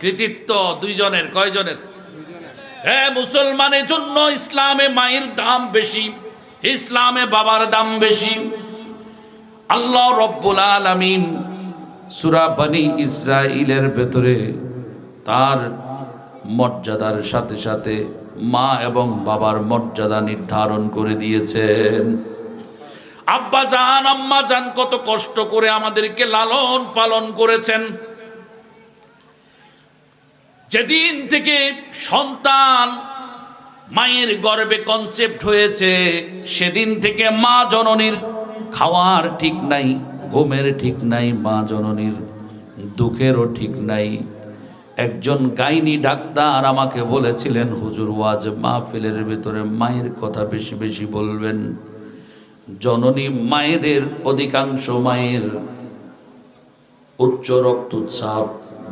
কৃতিত্ব দুইজনের। কয়জনের? হ্যাঁ, মুসলমানের জন্য ইসলামে মায়ের দাম বেশি, ইসলামে বাবার দাম বেশি। আল্লাহ রব্বুল আলামিন সূরা বনী ইসরাঈলের ভেতরে তার মর্যাদার সাথে সাথে মা এবং বাবার মর্যাদা নির্ধারণ করে দিয়েছেন। আব্বা জান আম্মা জান কত কষ্ট করে আমাদেরকে লালন পালন করেছেন। যেদিন থেকে সন্তান মায়ের গর্ভে কনসেপ্ট হয়েছে সেদিন থেকে মা জননীর খাওয়ার ঠিক নাই, ঘুমের ঠিক নাই, মা জননীর দুঃখেরও ঠিক নাই। একজন গাইনি ডাক্তার আমাকে বলেছিলেন, হুজুর ওয়াজ মাহফিলের ভিতরে মায়ের কথা বেশি বেশি বলবেন। জননী মায়েদের অধিকাংশ মায়ের উচ্চ রক্তচাপ,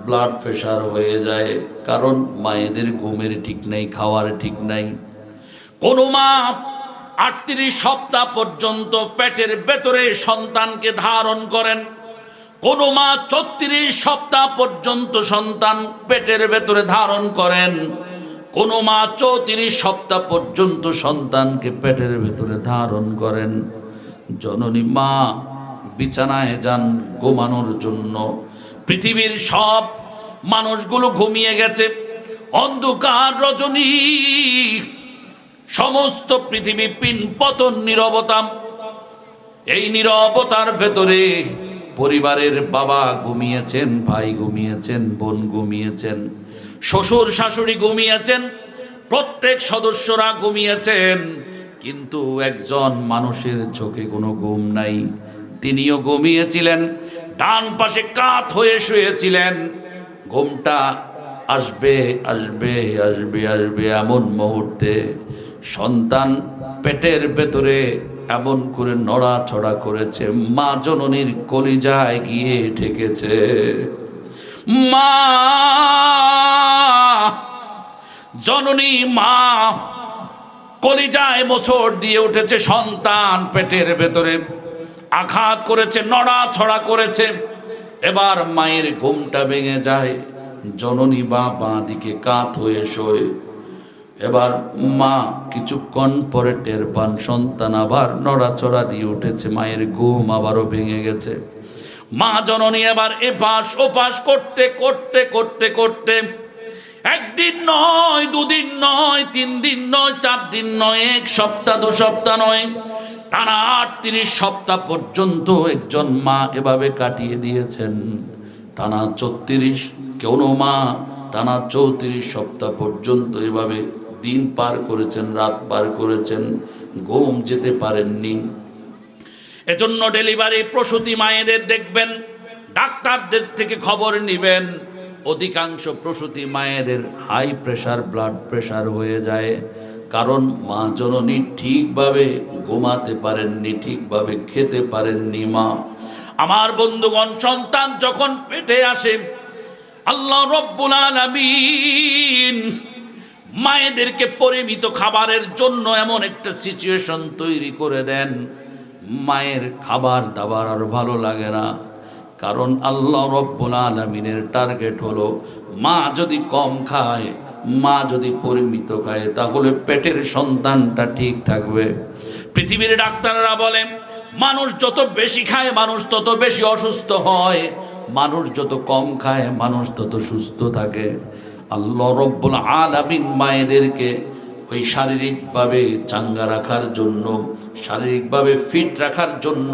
ব্লাড প্রেশার হয়ে যায়, কারণ মায়েদের ঘুমের ঠিক নাই, খাওয়ার ঠিক নাই। কোনো মা 38 সপ্তাহ পর্যন্ত পেটের ভেতরে সন্তানকে ধারণ করেন, কোনো মা 34 সপ্তাহ পর্যন্ত সন্তান পেটের ভেতরে ধারণ করেন, কোনো মা 34 সপ্তাহ পর্যন্ত সন্তানকে পেটের ভেতরে ধারণ করেন। জননী মা বিছানায় যান ঘুমানোর জন্য, পৃথিবীর সব মানুষগুলো ঘুমিয়ে গেছে, অন্ধকার রজনী, সমস্ত পৃথিবী পিন পতন, নীরবতা। এই নীরবতার ভেতরে পরিবারের বাবা ঘুমিয়েছেন, ভাই ঘুমিয়েছেন, বোন ঘুমিয়েছেন, শ্বশুর শাশুড়ি ঘুমিয়েছেন, প্রত্যেক সদস্যরা ঘুমিয়েছেন, কিন্তু একজন মানুষের চোখে কোনো ঘুম নাই। তিনিও ঘুমিয়েছিলেন, ডান পাশে কাত হয়ে শুয়েছিলেন। ঘুমটা আসবে আসবে আসবে আসবে এমন মুহূর্তে সন্তান পেটের ভেতরে এমন করে নড়াচড়া করেছে, মা জননীর কলিজায় গিয়ে ঠেকেছে। মা জননী মা কলিজায় মোচড় দিয়ে উঠেছে, সন্তান পেটের ভেতরে আঘাত করেছে, নড়াছড়া করেছে। এবার মায়ের ঘুমটা ভেঙে যায়, জননী বাঁ দিকে কাত হয়ে শোয়। এবার মা কিছুক্ষণ পরে টের পান সন্তান আবার নড়াচড়া দিয়ে উঠেছে, মায়ের ঘুম আবারও ভেঙে গেছে। মা জননী এবার এপাশ ওপাশ করতে করতে করতে করতে একদিন নয়, দুদিন নয়, 3 দিন নয়, 4 দিন নয়, 1 সপ্তাহ 2 সপ্তাহ নয়, টানা 38 সপ্তাহ পর্যন্ত একজন মা এভাবে কাটিয়ে দিয়েছেন। টানা 34, কোনো মা টানা 34 সপ্তাহ পর্যন্ত এভাবে দিন পার করেছেন, রাত পার করেছেন, ঘুম যেতে পারেননি। এজন্য ডেলিভারি প্রসূতি মায়েদের দেখবেন, ডাক্তারদের থেকে খবর নেবেন, অধিকাংশ প্রসূতি মায়েদের হাই প্রেশার, ব্লাড প্রেশার হয়ে যায়, কারণ মা জননী ঠিকভাবে ঘুমাতে পারেননি, ঠিকভাবে খেতে পারেননি। মা আমার বন্ধুগণ, সন্তান যখন পেটে আসে আল্লাহ রব্বুল আলামিন মায়েদেরকে পরিমিত খাবারের জন্য এমন একটা সিচুয়েশন তৈরি করে দেন, মায়ের খাবার দাবার আর ভালো লাগে না। কারণ আল্লাহ রব্বুল আলামিনের টার্গেট হলো মা যদি কম খায়, মা যদি পরিমিত খায়, তাহলে পেটের সন্তানটা ঠিক থাকবে। পৃথিবীর ডাক্তাররা বলে মানুষ যত বেশি খায় মানুষ তত বেশি অসুস্থ হয়, মানুষ যত কম খায় মানুষ তত সুস্থ থাকে। আল্লাহ রব্বুল আলামিন মায়েদেরকে ওই শারীরিকভাবে চাঙ্গা রাখার জন্য, শারীরিকভাবে ফিট রাখার জন্য,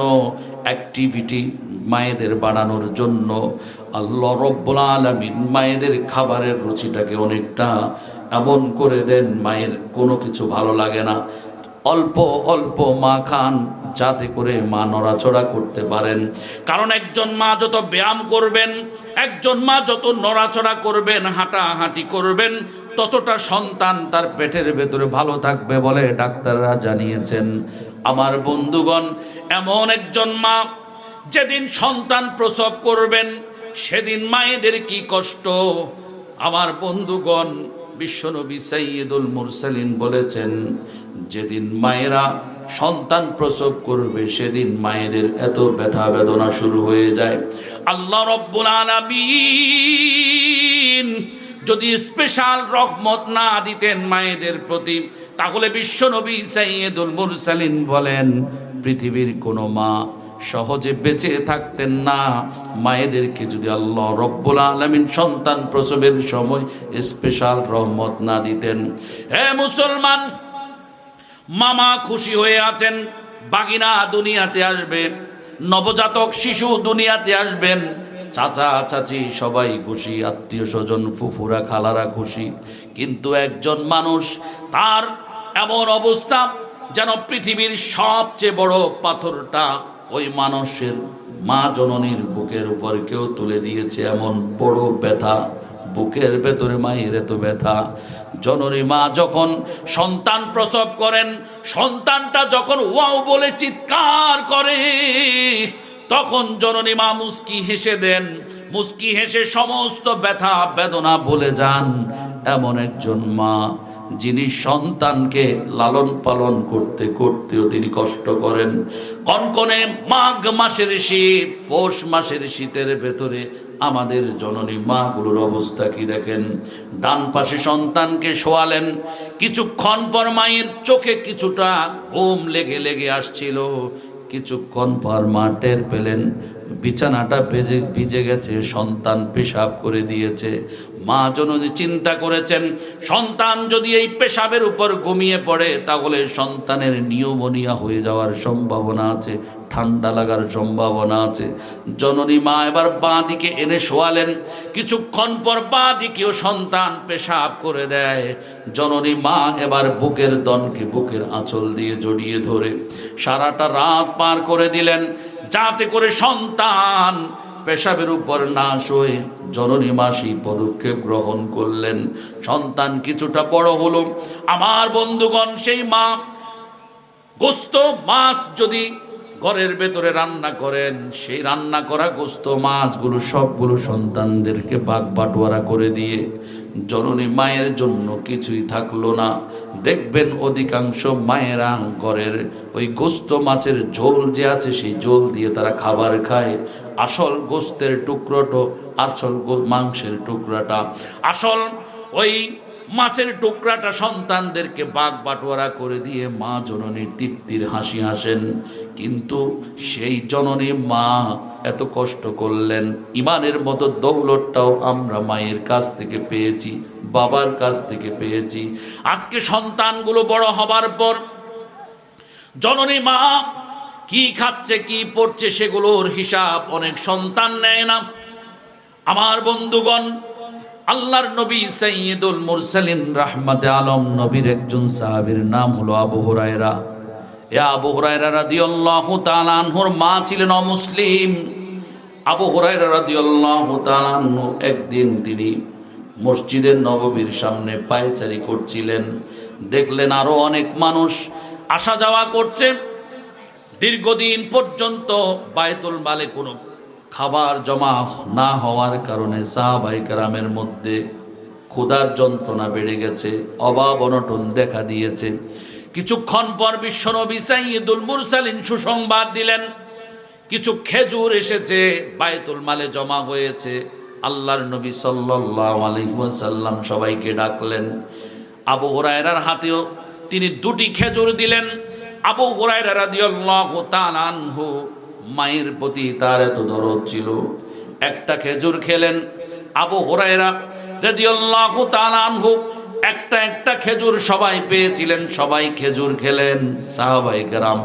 অ্যাক্টিভিটি মায়েদের বাড়ানোর জন্য আল্লাহ রব্বুল আলামিন মায়েদের খাবারের রুচিটাকে অনেকটা এমন করে দেন, মায়ের কোনো কিছু ভালো লাগে না, অল্প অল্প মা খান, যাতে করে মা নড়াচড়া করতে পারেন। কারণ একজন মা যত ব্যায়াম করবেন, একজন মা যত নড়াচড়া করবেন, হাঁটাহাঁটি করবেন, ততটা সন্তান তার পেটের ভেতরে ভালো থাকবে বলে ডাক্তাররা জানিয়েছেন। আমার বন্ধুগণ, এমন একজন মা যেদিন সন্তান প্রসব করবেন সেদিন মায়েদের কি কষ্ট। আমার বন্ধুগণ, বিশ্বনবী সাইয়্যিদুল মুরসালিন বলেছেন, যেদিন মায়েরা সন্তান প্রসব করবে সেদিন মায়েদের এত ব্যথা বেদনা শুরু হয়ে যায়। আল্লাহ রব্বুল আলামিন যদি স্পেশাল রহমত না দিতেন মায়েদের প্রতি, তাহলে বিশ্বনবী সাইয়্যিদুল মুরসালিন বলেন পৃথিবীর কোনো মা সহজে বেঁচে থাকতেন না। মায়েদেরকে যদি আল্লাহ রব্বুল আলামিন সন্তান প্রসবের সময় স্পেশাল রহমত না দিতেন। হে মুসলমান, মামা খুশি হয়ে আছেন, বাগিনা দুনিয়াতে আসবে, নবজাতক শিশু দুনিয়াতে আসবেন, চাচা চাচি সবাই খুশি, আত্মীয় স্বজন ফুফুরা খালারা খুশি। কিন্তু একজন মানুষ, তার এমন অবস্থা যেন পৃথিবীর সবচেয়ে বড় পাথরটা ওই মানুষের মা জননীর বুকের উপর কেউ তুলে দিয়েছে, এমন বড় ব্যথা বুকের ভেতরে মায়ের এত ব্যথা। জননী মা যখন সন্তান প্রসব করেন, সন্তানটা যখন ওয়াও বলে চিৎকার করে, তখন জননী মা মুস্কি হেসে দেন, মুস্কি হেসে সমস্ত ব্যথা বেদনা ভুলে যান। এমন একজন মা যিনি সন্তানকে লালন পালন করতে করতেও তিনি কষ্ট করেন। কনকনে মাঘ মাসের শীত, পৌষ মাসের শীতের ভেতরে আমাদের জননী মাগুলোর অবস্থা কি দেখেন। ডান পাশে সন্তানকে শোয়ালেন, কিছুক্ষণ পর মায়ের চোখে কিছুটা ঘুম লেগে লেগে আসছিল। কিছুক্ষণ পর মা টের পেলেন বিছানাটা ভিজে গেছে, সন্তান পেশাব করে দিয়েছে। মা জননী চিন্তা করেছেন, সন্তান যদি এই পেশাবের উপর ঘুমিয়ে পড়ে তাহলে সন্তানের নিউমোনিয়া হয়ে যাওয়ার সম্ভাবনা আছে, ঠান্ডা লাগার সম্ভাবনা আছে। জননী মা এবার বাঁ দিকে এনে শোয়ালেন, কিছুক্ষণ পর বাঁ দিকেও সন্তান পেশাব করে দেয়। জননী মা এবার বুকের দনকে বুকের আঁচল দিয়ে জড়িয়ে ধরে সারাটা রাত পার করে দিলেন, যাতে করে সন্তান পেশাবের উপর না শোয়ে। জননী মা সেই পদক্ষেপ গ্রহণ করলেন। সন্তান কিছুটা বড় হলো। আমার বন্ধুগণ, সেই মা গোস্ত মাছ যদি ঘরের ভেতরে রান্না করেন, সেই রান্না করা গোস্ত মাছগুলো সবগুলো সন্তানদেরকে ভাগ বাটোয়ারা করে দিয়ে জননী মায়ের জন্য কিছুই থাকলো না। দেখবেন অধিকাংশ মায়েরা ঘরের ওই গোস্ত মাছের ঝোল যে আছে সেই ঝোল দিয়ে তারা খাবার খায়। আসল গোস্তের টুকরোটো, আসল মাংসের টুকরাটা, আসল ওই মাছের টুকরাটা সন্তানদেরকে বাগ বাটোয়ারা করে দিয়ে মা জননীর তৃপ্তির হাসি হাসেন। কিন্তু সেই জননী মা এত কষ্ট করলেন। ইমানের মতো দৌলতটাও আমরা মায়ের কাছ থেকে পেয়েছি, বাবার কাছ থেকে পেয়েছি। আজকে সন্তানগুলো বড় হবার পর জননী মা কি খাচ্ছে কি পড়ছে সেগুলোর হিসাব অনেক সন্তান নেয় না। আমার বন্ধুগণ, আল্লাহর নবী সাইয়্যিদুল মুরসালিন রাহমাতে আলম নবীর একজন সাহাবীর নাম হলো আবু হুরায়রা। আবু হুরায়রা রাদিয়াল্লাহু তাআলা আনহুর মা ছিলেন অমুসলিম। আবু হুরায়রা রাদিয়াল্লাহু তাআলা আনহু একদিন তিনি মসজিদের নববীর সামনে পায়চারি করছিলেন। দেখলেন আরো অনেক মানুষ আসা যাওয়া করছে। দীর্ঘদিন পর্যন্ত বায়তুল মালে কোনো খাবার জমা না হওয়ার কারণে সাহাবায়ে কেরামের মধ্যে ক্ষুধার যন্ত্রণা বেড়ে গেছে, অভাব অনটন দেখা দিয়েছে। কিছুক্ষণ পর বিশ্বনবী সাইয়্যিদুল মুরসালিন সুসংবাদ দিলেন, কিছু খেজুর এসেছে, বায়তুল মালে জমা হয়েছে। আল্লাহর নবী সাল্লাল্লাহু আলাইহি ওয়াসাল্লাম সবাইকে ডাকলেন। আবু হুরায়রার হাতেও তিনি দুটি খেজুর দিলেন। আবু হুরায়রা রাদিয়াল্লাহু তাআলা আনহু মায়ের প্রতি তার এত দরদ ছিল, একটা খেজুর খেলেন। আবু হুরায়রা রাদিয়াল্লাহু তাআলা আনহু একটা খেজুর সবাই পেয়েছিলেন, সবাই খেজুর খেলেন সাহাবায়ে কেরাম।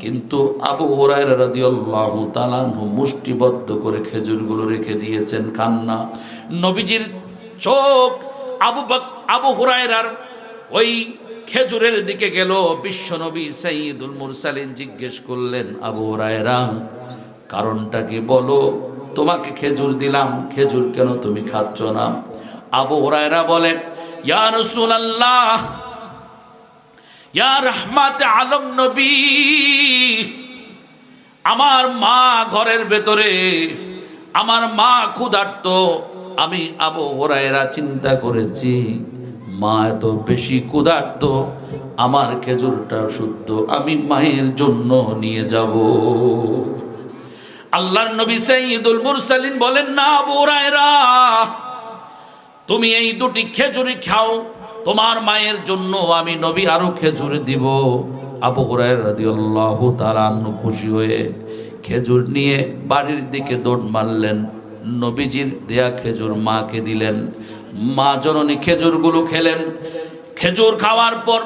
কিন্তু আবু হুরায়রা রাদিয়াল্লাহু তাআলা আনহু মুষ্টিবদ্ধ করে খেজুরগুলো রেখে দিয়েছেন, খান না। নবীজির চোখ আবু হুরায়রার ওই খেজুরের দিকে গেল। বিশ্বনবী সাইয়্যিদুল মুরসালিন জিজ্ঞেস করলেন, আবু হুরায়রা কারণটা কি বলো, তোমাকে খেজুর দিলাম, খেজুর কেন তুমি খাচ্ছ না? আবু হুরায়রা বলে, ইয়া রাসূলুল্লাহ, ইয়া রাহমাতে আলম নবী, আমার মা ঘরের ভেতরে, আমার মা ক্ষুধার্ত। আমি আবু হুরায়রা চিন্তা করেছি মা এত বেশি ক্ষুধার্ত, আমার খেজুরটা শুদ্ধ, আমি মায়ের জন্য নিয়ে যাব। আল্লাহর নবী সাইয়্যিদুল মুরসালিন বলেন, না আবু হুরায়রা, তুমি এই দুটি খেজুরি খাও, তোমার মায়ের জন্য আমি নবী আরো খেজুর দিব। আবু হুরায়রা রাদিয়াল্লাহু তাআলা আনহু খুশি হয়ে খেজুর নিয়ে বাড়ির দিকে দৌড় মারলেন। নবীজির দেয়া খেজুর মাকে দিলেন। মা জননী খেজুরগুলো খেলেন। খেজুর খাওয়ার পর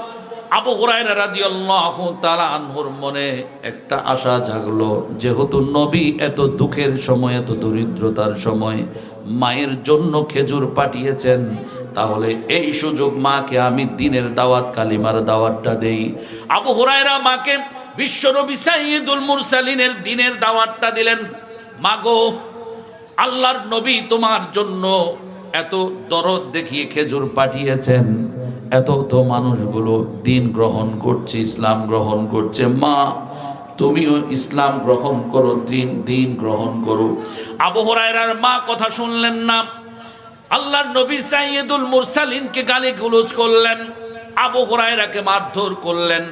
আবু হুরায়রা রাদিয়াল্লাহু তাআলা আনহুর মনে একটা আশা জাগলো, যেহেতু নবী এত দুঃখের সময়, এত দরিদ্রতার সময় মায়ের জন্য খেজুর পাঠিয়েছেন, তাহলে এই সুযোগ মাকে আমি দ্বীনের দাওয়াত, কালিমার দাওয়াতটা দেই। আবু হুরায়রা মাকে বিশ্বনবী সাইয়্যিদুল মুরসালিনের দ্বীনের দাওয়াতটা দিলেন। মাগো, আল্লাহর নবী তোমার জন্য এত দরদ দেখিয়ে খেজুর পাঠিয়েছেন, এত তো মানুষগুলো দ্বীন গ্রহণ করছে, ইসলাম গ্রহণ করছে, মা তুমিও ইসলাম গ্রহণ করো, দ্বীন গ্রহণ করো। আবু হুরায়রার মা কথা শুনলেন না। আল্লাহর নবী সাইয়্যিদুল মুরসালিনকে গালিগালাজ করলেন, আবু হুরায়রাকে মারধর করলেন।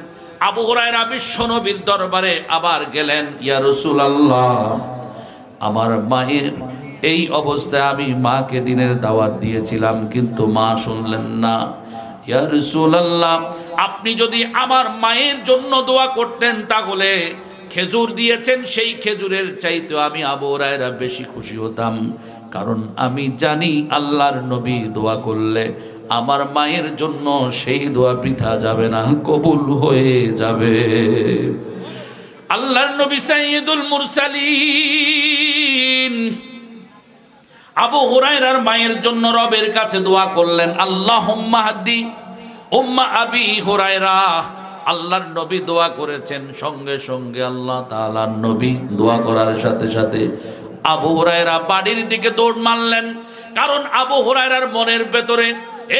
আবু হুরায়রা বিশ্বনবীর দরবারে আবার গেলেন, ইয়া রাসূলুল্লাহ, আমার মায়ের এই অবস্থায় আমি মাকে দ্বীনের দাওয়াত দিয়েছিলাম, কিন্তু মা শুনলেন না। ইয়া রাসূলুল্লাহ, আপনি যদি আমার মায়ের জন্য দোয়া করতেন, তাহলে খেজুর দিয়েছেন, সেই খেজুরের চাইতে আমি আবু হুরায়রা বেশি খুশি হতাম। কারণ আমি জানি আল্লাহর নবী দোয়া করলে আমার মায়ের জন্য সেই দোয়া বৃথা যাবে না, কবুল হয়ে যাবে। আল্লাহর নবী সাইয়্যিদুল মুরসালিন আবু হুরায়রার মায়ের জন্য রবের কাছে দোয়া করলেন, আল্লাহুম্মা হাদি উম্মা আবি হুরায়রা। আল্লাহর নবী দোয়া করেছেন, সঙ্গে সঙ্গে আল্লাহ তাআলার নবী দোয়া করার সাথে সাথে আবু হুরায়রা বাড়ির দিকে দৌড় মারলেন। কারণ আবু হুরায়রার মনের ভেতরে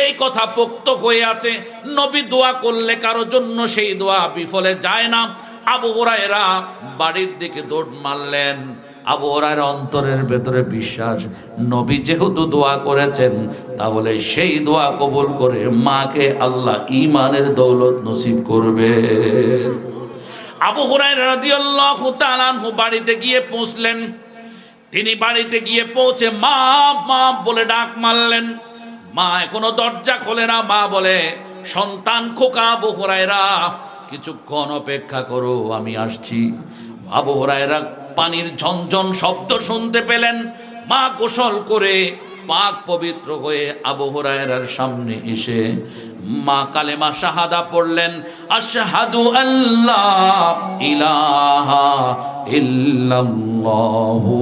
এই কথা পোক্ত হয়ে আছে, নবী দোয়া করলে কারো জন্য সেই দোয়া বিফলে যায় না। আবু হুরায়রা বাড়ির দিকে দৌড় মারলেন। আবু হুরায়রা অন্তরের ভেতরে বিশ্বাস, নবী যেহেতু দোয়া করেছেন, তাহলে সেই দোয়া কবুল করে মাকে আল্লাহ ঈমানের দৌলত নসিব করবে। আবু হুরায়রা রাদিয়াল্লাহু তাআলা আনহু বাড়িতে গিয়ে পৌঁছলেন। তিনি বাড়িতে গিয়ে পৌঁছে মা মা বলে ডাক মারলেন। মা এখনো দরজা খোলে না। মা বলে, সন্তান খোকা আবু হুরায়রা, কিছুক্ষণ অপেক্ষা করো, আমি আসছি। আবু হুরায়রা পানির ঝনঝন শব্দ শুনতে পেলেন। মা গোসল করে পাক পবিত্র হয়ে আবু হুরায়রার সামনে এসে মা কালেমা শাহাদা পড়লেন, আশহাদু আল্লা ইলাহা ইল্লাল্লাহু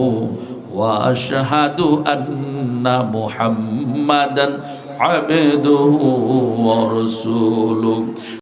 ওয়া আশহাদু আন্না মুহাম্মাদান আবদুহু ওয়া রাসূলুহু।